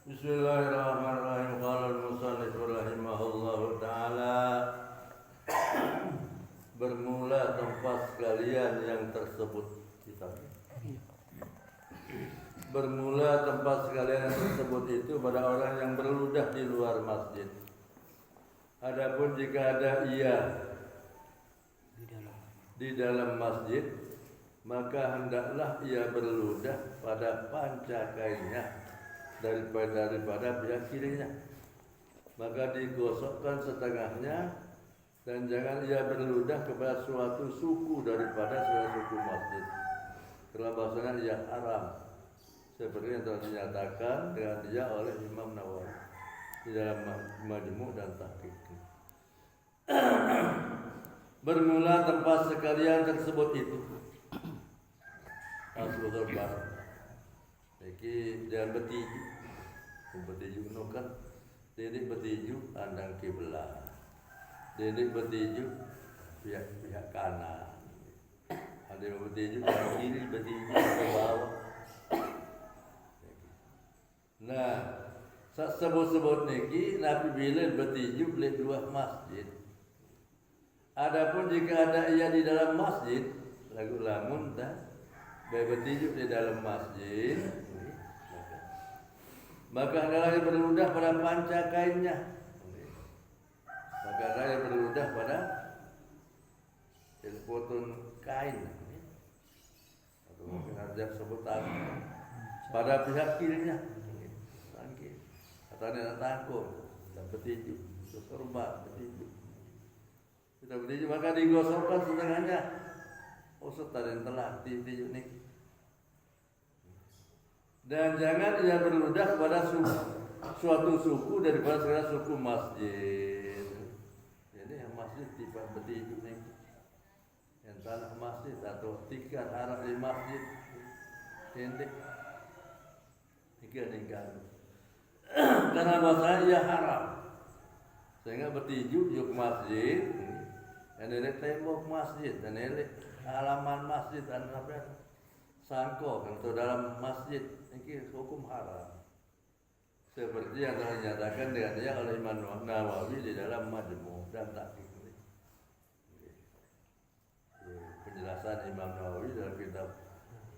Bismillahirrahmanirrahim. Qala al-musannif rahimahullahu ta'ala, bermula tempat sekalian yang tersebut. Bermula tempat sekalian yang tersebut itu pada orang yang berludah di luar masjid. Adapun jika ada ia di dalam masjid, maka hendaklah ia berludah pada panca kainnya daripada pihak kirinya, maka digosokkan setengahnya, dan jangan ia berludah kepada suatu suku daripada suatu suku masjid, karena bahasanya ia haram, seperti yang telah dinyatakan dengan dia oleh Imam Nawawi di dalam Majmu' dan Tahqiq. Bermula tempat sekalian tersebut itu Asbahul Barat. Iki jangan betiju no kan, dedik betiju andang kiblat, dedik betiju pihak kanan, ada yang betiju pihak kiri, betiju ke bawah. Nah, sebut niki Nabi bilang betiju oleh dua masjid. Adapun jika ada ia di dalam masjid, lagu lamun dah betiju di dalam masjid, maka hendaklah berludah pada panca kainnya. Maka hendaklah berludah pada potong kain, atau mungkin ada sebutan pada pihak kirinya. Katanya takut, dan betiju, serba betiju. Kita betiju maka digosokkan setengahnya. Usut tadi telah betiju nih. Dan jangan ia berludah pada suatu suku daripada segala suku masjid. Jadi yang masjid tiba betiju nih, yang tanah masjid atau tikar arah di masjid, ini tiga tinggal. Karena bahasa ia haram, sehingga betiju yuk masjid, dan ini tembok masjid, dan ini halaman masjid, dan apa? Sangko atau dalam masjid ini hukum haram, seperti yang telah dinyatakan dengan dia oleh Imam Nawawi di dalam Majmu' dan Tahqiq. Penjelasan Imam Nawawi dalam kitab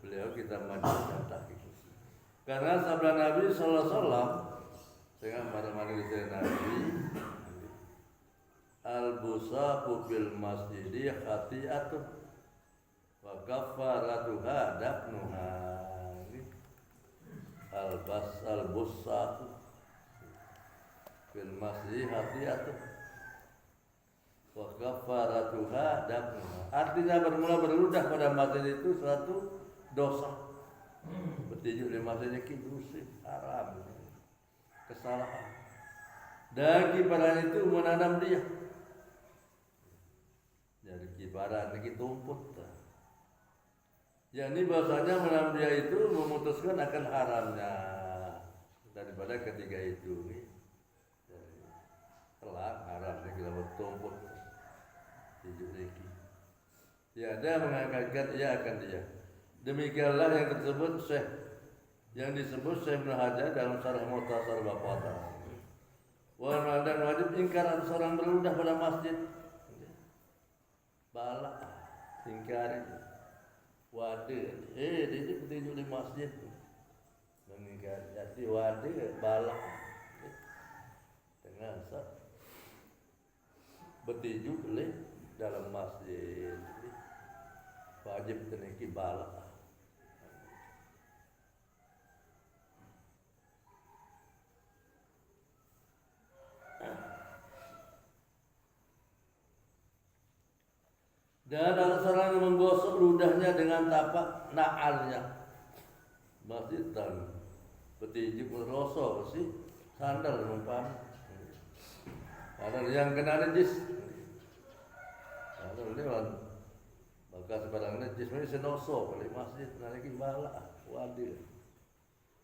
beliau, kitab Majmu' dan Tahqiq. Karena sabda Nabi sallallahu alaihi wasallam dengan mana-mana di Nabi, al-busaqu fil masjidi khati'atun wa kafaratuha dafnuha. Al-busaq fil masjid khati'atun wa kafaratuha dafnuha. Artinya berludah pada masjid itu suatu dosa. Betiju di masjid itu dosa haram, kesalahan. Dan kibaran itu menanam dia. Jadi kibaran ini tumput. Jadi bahasanya menanam dia itu memutuskan akan haramnya daripada ketiga itu. Jadi telah haramnya kita bertumput tujuh lagi. Tiada mengangkatkan ia akan dia. Demikianlah yang tersebut yang disebut Syekh Ibnu Hajar dalam Syarah Mukhtasar Baqadah. Wa dan wajib ingkar seorang berludah pada masjid. Balak ingkari. Wadah, dia petinju di masjid, mengingkari. Jadi wadah balak dengan bertinju oleh dalam masjid, wajib keniki balak. Dan ada seorang yang menggosok ludahnya dengan tapak naalnya. Masjid dan petinju merosok sih sandal mempan. Ada yang kena najis. Ada lewat. Maka sebarang najis ini senosok oleh masjid lagi balak wadir.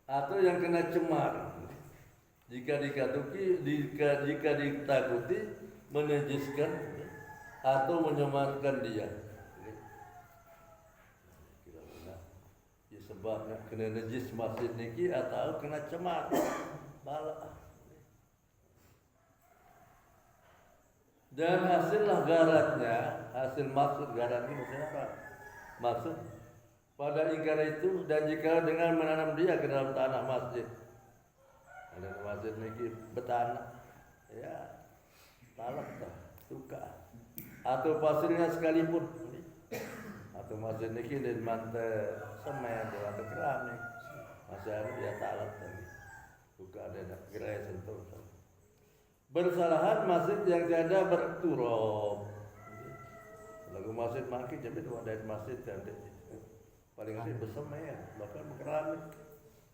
Atau yang kena cemar. Jika ditakuti menajiskan atau menyemarkan dia. Kira-kira sebabnya kena najis masjid niki atau kena cemar. bala. Dan hasillah garatnya, hasil maksud garat ini maksudnya apa? Maksud pada ingkar itu dan jika dengan menanam dia ke dalam tanah masjid, ada masjid ini betanah, ya talak dah, suka atau pasirnya sekalipun, atau masjid ini di mante semen atau keramik, masih ada dia talak tadi, suka ada gerai sentuh. Bersalahan masjid yang tiada berturab. Lagu masjid makin jadi ada masjid dan paling ada bersemen, bahkan berkeramik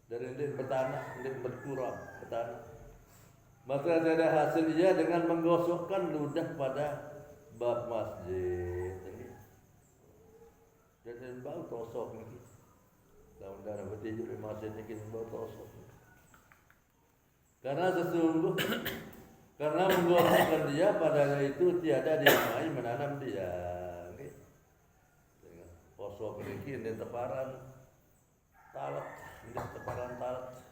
dari ini bertanah, ini berturab bertanah. Maka tiada hasil ia dengan menggosokkan ludah pada bab masjid. Dan bau tosok lagi. Dalam darah bertinju di masjid ini bau tosok. Karena karena menggosokkan dia padanya itu tiada dinamai menanam dia. Kosok ini ini teparan talak, ini teparan talak.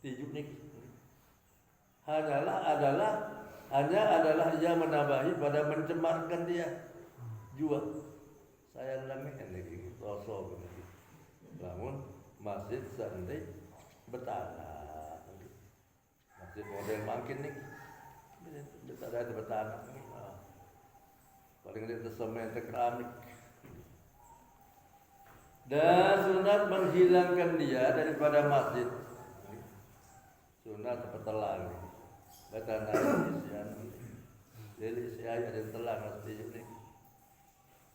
Tijuk ni hanya adalah ia menambahi pada mencemarkan dia jua. Saya namanya ini kosok ini. Namun masjid sendiri bertanah. Masjid model makin nih, kita ada bertanah nih, paling ada semen keramik. Dan sunat menghilangkan dia daripada masjid. Sunat petelang, bertanah isian, jadi saya ada telang masjid ini,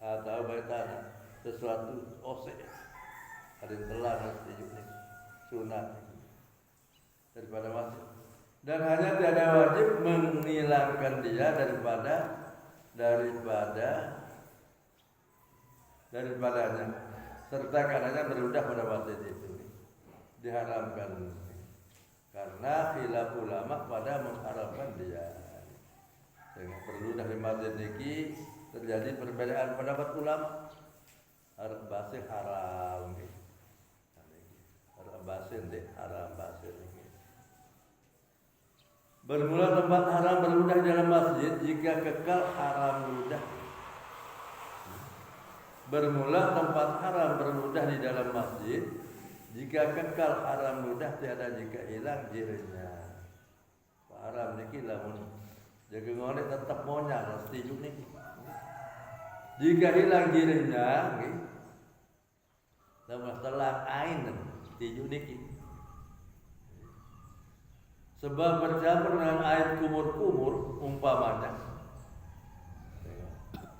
atau bertanah sesuatu osek, ada telang masjid ini, sunat daripada masjid. Dan hanya tiada wajib menghilangkan dia daripadanya serta karenanya berudah pada masjid itu diharamkan karena khilaf ulama pada mengharamkan dia. Sehingga perlu dari masjid ini terjadi perbedaan pendapat ulama. Harap basih haram, harap basih haram basih. Bermula tempat haram berludah dalam masjid jika kekal haram ludah. Bermula tempat haram berludah di dalam masjid jika kekal haram ludah tiada jika hilang jirinya. Haram niki lamun jaga ngolek tetap monyang setuju niki. Jika hilang jirinya nggih. Lamun telah ain setuju niki. Sebab bercampur dengan air kumur-kumur umpamanya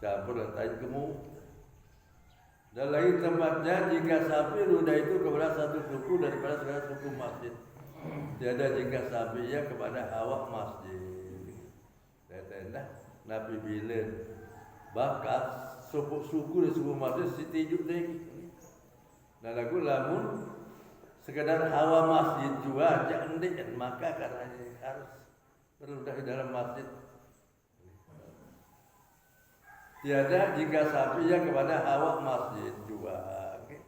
campur dengan air kumur. Dan lain tempatnya jika sapi ludah itu kepada satu suku daripada segala suku masjid. Tiada jika sapinya kepada awak masjid. Tenda Nabi bila bakat suku di suku masjid sitijuk ni. Dan lagu lamun sekadar hawa masjid juga jangan dek maka karena harus berludah di dalam masjid. Tiada jika sapinya kepada hawa masjid juga. Okay.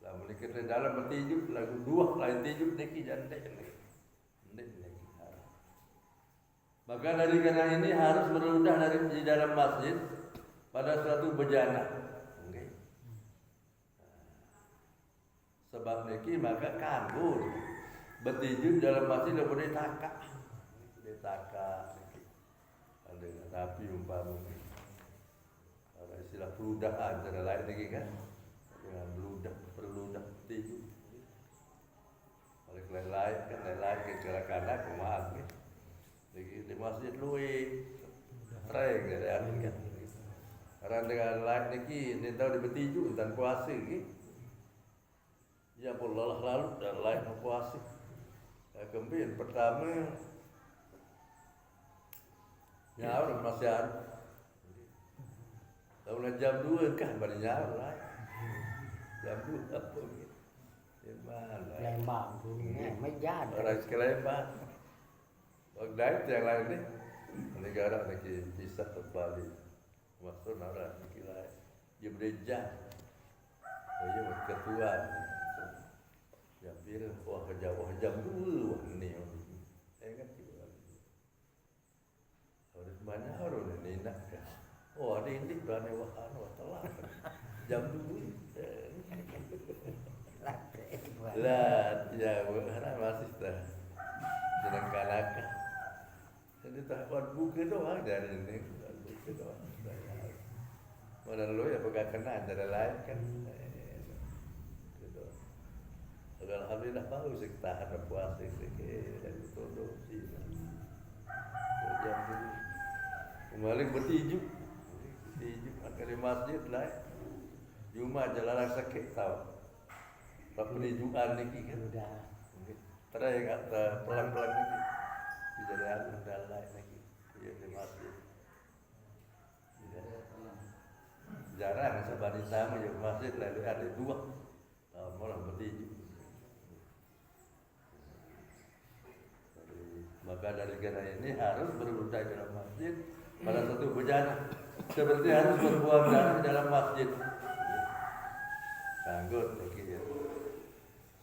Lamun kita dalam bertijuk lagu dua lain tijuk niki jangan dek niki. Maka dari karena ini harus berludah di dalam masjid pada suatu bejana. Sebab niki maka kanggur bertijuk dalam masjid tidak boleh takak, ada rapi umpamanya. Ada istilah beludah antara lain lagi kan, dengan berludah tijuk. Kalau lain kan lain ke kanak kumaha nih. Di masjid luwe, reng ada kan. Karena dengan lain niki ni tahu dibetiju dan puasa gitu. Ya Allah lalu dan lain puasa. Kemudian pertama nyawa masih ada. Lalu jam 2 kan baru nyawa lah. Jam 2 apa gitu. Mana? Lembang tu ni mai jadi. Orang Lembang. Waktu yang lain ni negara lagi bisa kembali. Maksud orang lain. Dia berjaya. Dia ketua. Ya, kira wah kejauh jam dulu wah ini kan juga harus banyak orang ini nak wah ini berani wah telah jam dulu lah ya karena masih dah sedang kalahkan jadi tak buat buku doang dari ini buku doang mana lo ya pegang kena cara lain kan gitu. Alhamdulillah baru sih tahan puasa sih dan itu sih jam dulu kembali bertiju akan di masjid lah Jumat jalan sakit tahu tapi penunjukan ni kan udah terakhir kata pelan-pelan lagi tidak ada udah lain lagi dia di masjid jarang sebanding sama di masjid lalu ada dua malah bertiju maka dari karena ini harus berwudu dalam masjid pada satu bejana seperti harus berbuang darah dalam masjid sanggut begitu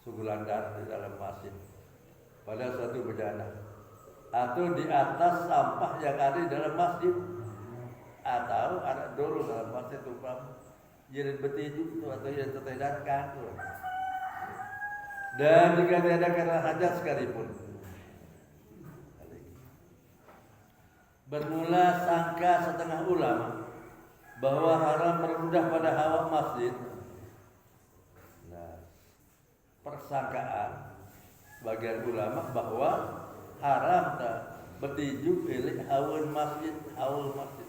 sugulan darah di dalam masjid pada suatu bejana atau di atas sampah yang ada di dalam masjid atau ada dulu dalam masjid umpam jadi bertiju atau yang tertedarkan dan jika tiada karena hajat sekalipun bermula sangka setengah ulama bahwa haram bermudah pada hawa masjid. Nah, persangkaan bagian ulama bahwa haram tak bertiju oleh hawan masjid, haul masjid.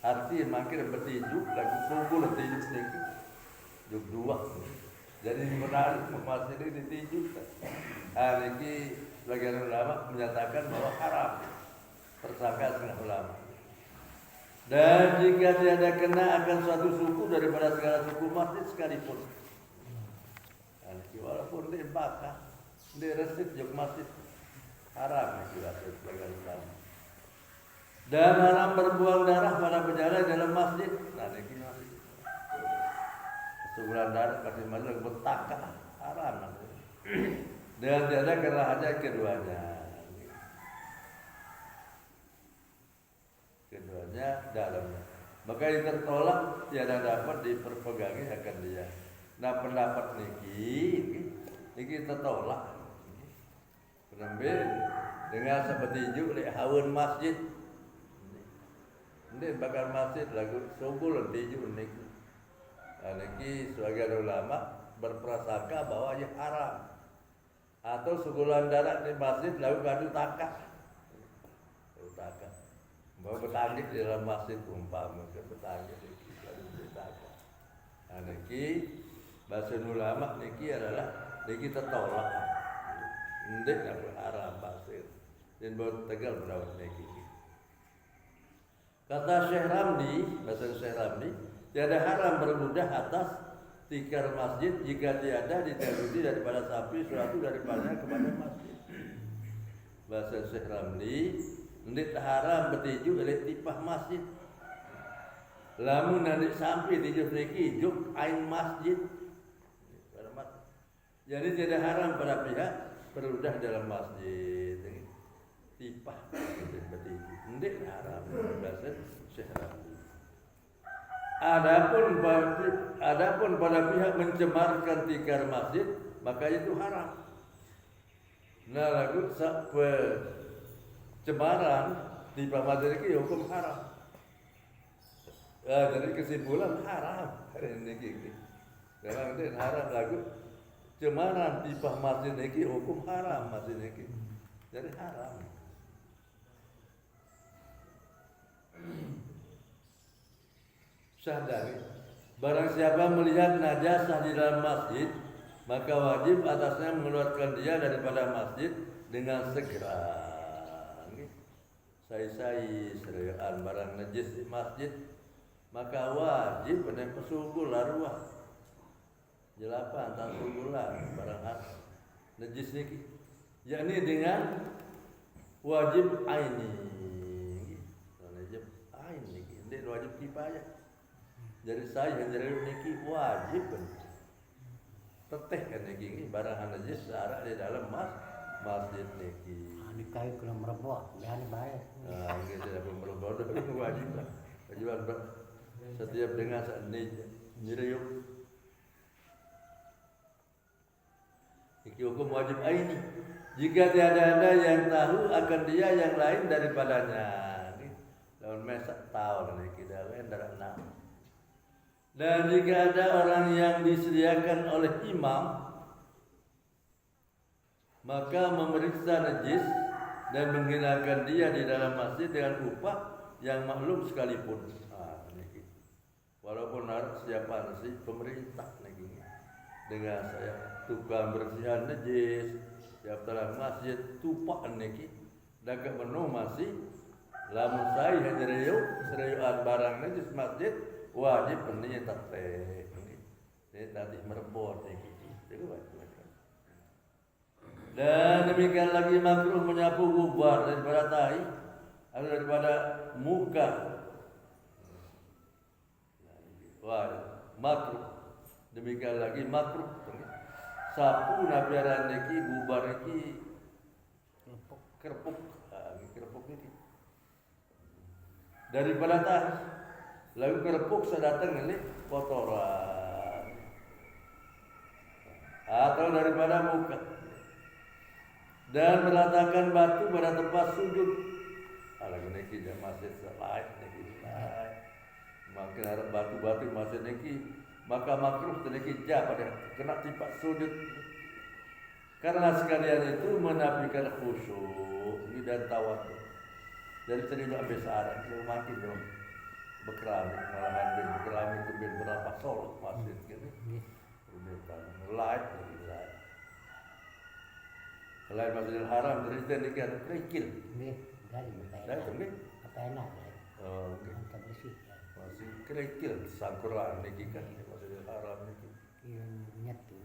Arti makin bertiju lagu kumpul bertiju sedikit, juk dua. Jadi menarik masjid ini ditiju. Hari ini bagian ulama menyatakan bahwa haram. Persangkaan dengan ulama. Dan jika tiada kena akan suatu suku daripada segala suku masjid sekalipun. Walaupun dia bakar, dia resip juk masjid haram juga sebagai ulama. Dan haram berbuang darah pada pejalan dalam masjid. Nah, ini masjid. Sebulan darah kasih masjid bertakah haram. Dan tiada kena hajat keduanya. Dalamnya maka yang tertolak tiada dapat diperpegangi akan dia. Nah pendapat niki tertolak penambil dengan seperti juk hawan masjid ini bakal masjid lagu sungguh tiju niki niki sebagian ulama berprasangka bahwa ia haram atau segulan darah di masjid lalu kadu takak bahwa bertanding di dalam masjid umpama bertanding di dalam niki bahasa ulama niki adalah niki tertolak ndek nak haram pasir dan baru tegal pendapat niki kata Syekh Ramli bahasa Syekh Ramli tiada haram bermudah atas tikar masjid jika tiada diterusi daripada sapi suatu daripadanya kepada masjid bahasa Syekh Ramli ndik haram bertiju oleh tipah masjid. Lamun nanti sampai tiju niki juk ain masjid. Jadi tidak haram pada pihak berudah dalam masjid. Tipah bertiju. Ndik haram bahasa Syekh Ramli. Adapun pada pihak mencemarkan tikar masjid maka itu haram. Nah lagu cemaran di masjid ini hukum haram. Jadi kesimpulan haram hari ini. Dalam ini haram lagu cemaran di masjid ini hukum haram masjid ini. Jadi haram. Sadari barang siapa melihat najasah di dalam masjid maka wajib atasnya mengeluarkan dia daripada masjid dengan segera. Sai-sai serayaan barang najis di masjid maka wajib benar pesugul laruah jelapan tak sugulan barang najis niki yakni dengan wajib aini wajib ain niki ini wajib kifayah jadi saya yang dari niki wajib teteh kan niki barang najis searah di dalam masjid niki. Ani kayu kena merebot, biar baik. Nah, ini tidak berbodoh itu wajib lah. Kewajiban setiap dengan nyeriuk. Iki hukum wajib aini. Jika tiada ada yang tahu akan dia yang lain daripadanya. Daun mesak tahu niki dalam darah enam. Dan jika ada orang yang disediakan oleh imam, maka memeriksa najis dan menghinakan dia di dalam masjid dengan upah yang maklum sekalipun. Niki. Walaupun harus siapa sih pemerintah niki. Dengan saya tukang bersihan najis, tiap dalam masjid tupak niki, dagang penuh masih, lamun saya hanya sereyuan barang najis masjid wajib penanya teteh. Ini nanti merebut niki. Itu wajib. Dan demikian lagi makruh menyapu gubar daripada tahi atau daripada muka. Wah, makruh. Demikian lagi makruh. Sapu nabiaran niki gubar niki kerpuk. Kerpuk niki. Daripada tahi. Lalu kerpuk sedatang ini kotoran. Atau daripada muka. Dan meletakkan batu pada tempat sujud. Lagi niki jam masjid selain niki selain. Makin harap batu-batu masjid niki, maka makruh niki jah pada kena tempat sujud. Karena sekalian itu menafikan khusyuk dan tawadhu. Jadi tidak besar, kalau makin dong berkeramik malahan berkeramik itu berapa sholat masjid gitu. Light lagi light. Selain Masjidil Haram dari niki ada kerikil. Nggih, gali baik. Dah itu nggih. Apa enak ya? Oh, okey. Mantap bersih. Masih kerikil sangkuran niki kan Masjidil Haram niki. Yang nyatu.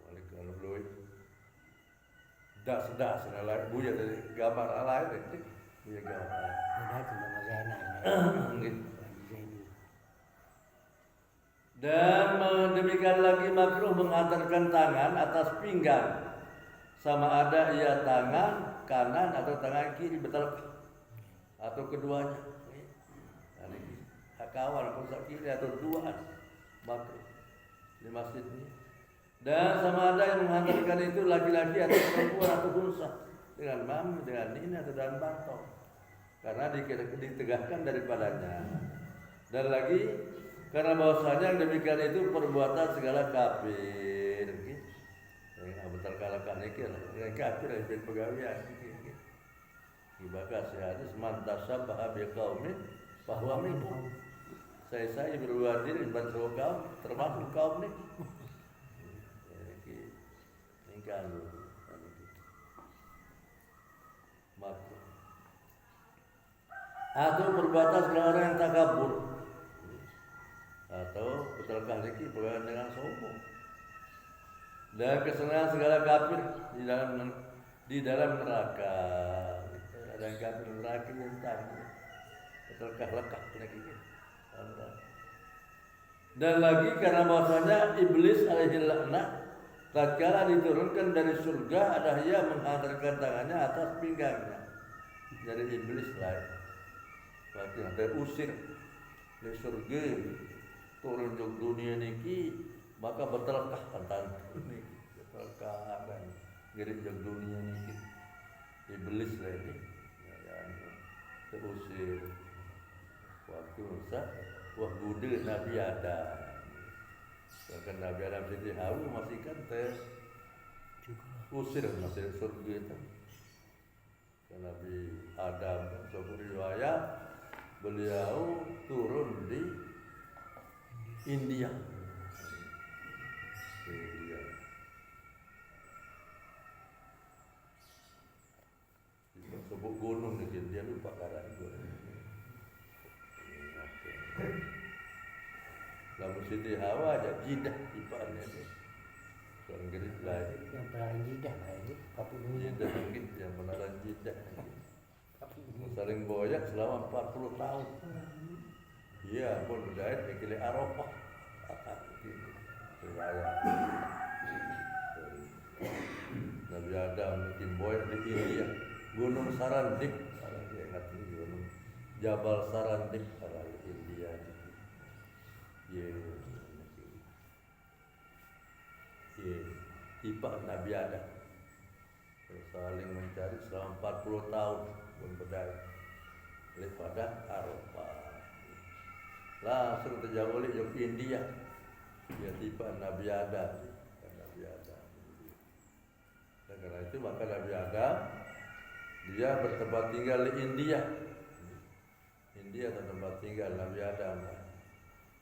Waalaikumsalam loy. Das lain buya dari gambar lain itu. Buya gambar. Udah cuma Zainal. Nggih. Dan demikian lagi makruh menghantarkan tangan atas pinggang. Sama ada ia tangan kanan atau tangan kiri betul atau keduanya. Kawan pusat kiri atau dua makruh di masjid ini. Dan sama ada yang menghantarkan itu laki-laki atau perempuan atau unsa dengan mami, dengan nina atau dan bantong. Karena ditegakkan daripadanya. Dan lagi karena bahwasanya demikian itu perbuatan segala kafir. Betul kalakan iki dengan kafir yang pegawaian iki. Ibadah hadis man tasabbaha biqaumin fahuwa minhum. Saya berbuat diri bantu kaum termasuk kaum ni. Ini kan maka atau perbuatan segala orang yang takabur atau betulkah lagi berkaitan dengan sombong dan kesenangan segala kafir di dalam neraka. Ada yang kafir neraka yang tadi betulkah lekak lagi. Dan lagi karena bahwasanya iblis alaihi laknat tatkala diturunkan dari surga ada ia menghantarkan tangannya atas pinggangnya dari iblis lain. Berarti ada usir dari surga turun ke dunia niki maka betulkah tentang ini betulkah dan gerik ke dunia niki iblis lagi terusir waktu masa wah gude Nabi Adam. Bahkan Nabi Adam Siti Hawa masih kan usir masih surga itu. Nabi Adam suatu riwayat beliau turun di India. Sebut gunung di India lupa karang gunung. Lalu Siti Hawa aja jidah iparnya tu. Orang geris lain. Yang pernah jidah lah ini. Kapu dunia. Jidah mungkin yang benaran jidah. Saling boyak selama 40 tahun. Iya, pun berdaya mikirnya Arafah. riwayat. Nabi Adam bikin boy di India, Gunung Sarandik, saya ingat ini gunung Jabal Sarandik ada di India. Tiba Nabi Adam saling mencari selama 40 tahun pun berdaya oleh pada Arafah. Langsung terjauh oleh ke India. Dia tiba Nabi Adam. Dan karena itu maka Nabi Adam dia bertempat tinggal di India. India tempat tinggal Nabi Adam.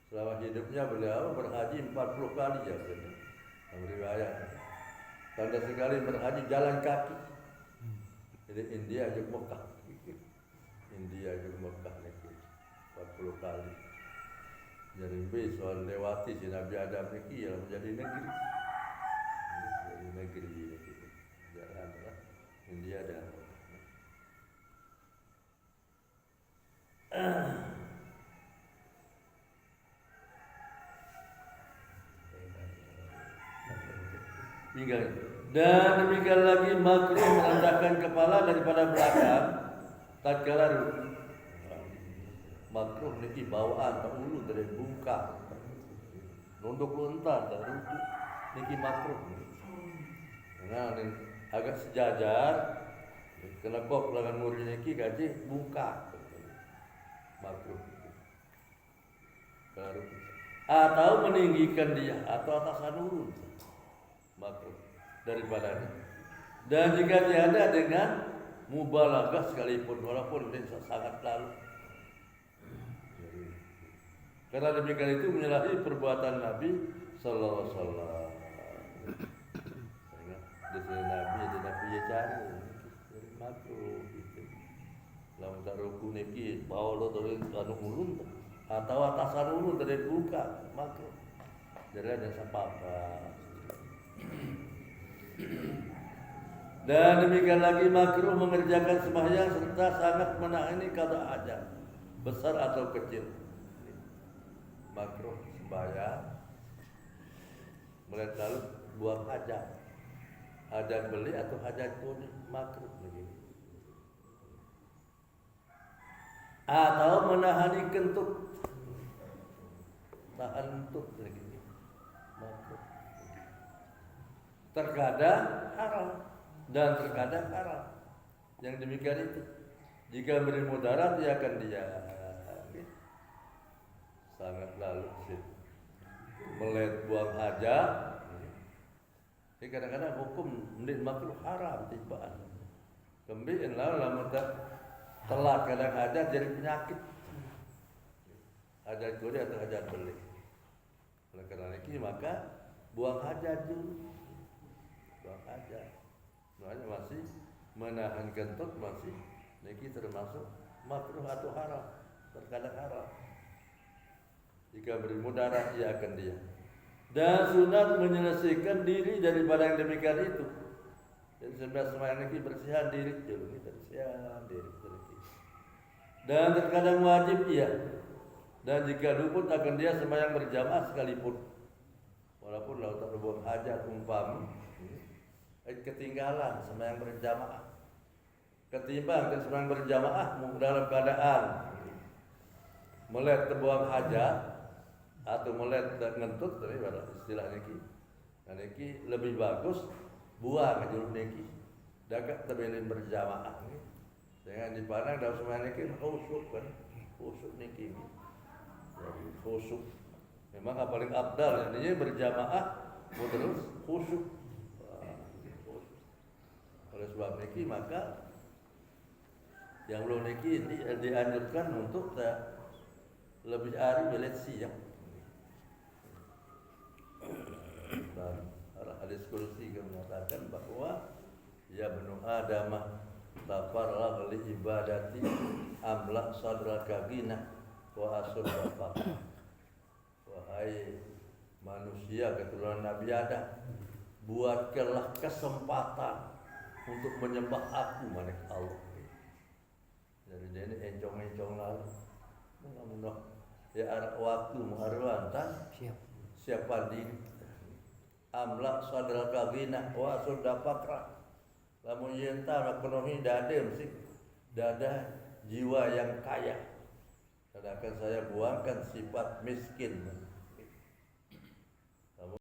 Selama hidupnya beliau berhaji 40 kali ya benar. Dalam riwayat. Tanda sekali berhaji jalan kaki. Jadi India ke Mekah. India ke Mekah niki 40 kali. Jadi soal lewati si Nabi Adam niki yang menjadi negeri. Jadi negeri niki. Jalan India dan tinggal. Dan demikian lagi makruh merendahkan kepala daripada belakang tatkala rukuk. Makruh niki bawaan tak ulu dari bungkang. Nunduk luntar dan rukuk niki makruh. Nah, agak sejajar kena kok belakang murid niki gaji bungkang. Makruh. Kalau atau meninggikan dia atau atasan urun makruh daripadanya. Dan jika tiada dengan mubalaghah sekalipun walaupun dia sangat lalu. Karena demikian itu menyalahi perbuatan Nabi sallallahu alaihi wasallam. Di sini Nabi ya cari makruh gitu. Lamun taruku niki bawa lo terus anu ulun atau atasan ulun dari buka makruh. Jadi ada apa-apa. Dan demikian lagi makruh mengerjakan sembahyang serta sangat menangani qada hajat besar atau kecil. Makruh sembahyang melihat lalu buang hajat, hajat beli atau hajat pun makruh begini. Atau menahani kentut, tahan kentut begini. Makruh. Terkadang haram dan terkadang haram. Yang demikian itu jika beri mudarat dia akan dia sangat lalu melihat buang hajat. Jadi kadang-kadang hukum menit makruh haram tibaan. Kemudian lalu telat kadang hajat jadi penyakit. Hajat kuri atau hajat beli. Oleh karena itu maka buang hajat dulu. Buang hajat. Maknanya masih menahan kentut masih niki termasuk makruh atau haram. Terkadang haram. Jika beri mudarat ia akan dia. Dan sunat menyelesaikan diri daripada yang demikian itu. Dan sebelah sembahyang niki bersihan diri dulu, kita bersihan diri. Dan terkadang wajib ia. Dan jika luput akan dia sembahyang berjamaah sekalipun. Walaupun lau tak buang hajat umpam ketinggalan sembahyang berjamaah. Ketimbang dan sembahyang berjamaah dalam keadaan melihat terbuang hajat atau melihat ngentut tadi pada istilah niki. Nah niki lebih bagus buang aja niki. Dagat terbelin berjamaah ni. Jangan dipandang dalam sembahyang niki khusyuk kan. Khusyuk niki. Jadi khusyuk. Memang yang paling abdal ini berjamaah terus khusyuk. Oleh sebab niki maka yang belum niki dianjurkan untuk lebih hari belet siang. Dan hadis kursi mengatakan bahwa ya benu Adamah tafarragh li ibadati amla sadraka ghina wa asrra faqr. Wahai manusia keturunan Nabi Adam, buatkanlah kesempatan untuk menyembah aku manik Allah. Jadi ini encong-encong lalu. Mudah-mudahan ya waktu mengharwantan siapa diri. amla sadraka ghina wa sudda faqra. Lamun yenta penuhi dada mesti dada jiwa yang kaya. Sedangkan saya buangkan sifat miskin.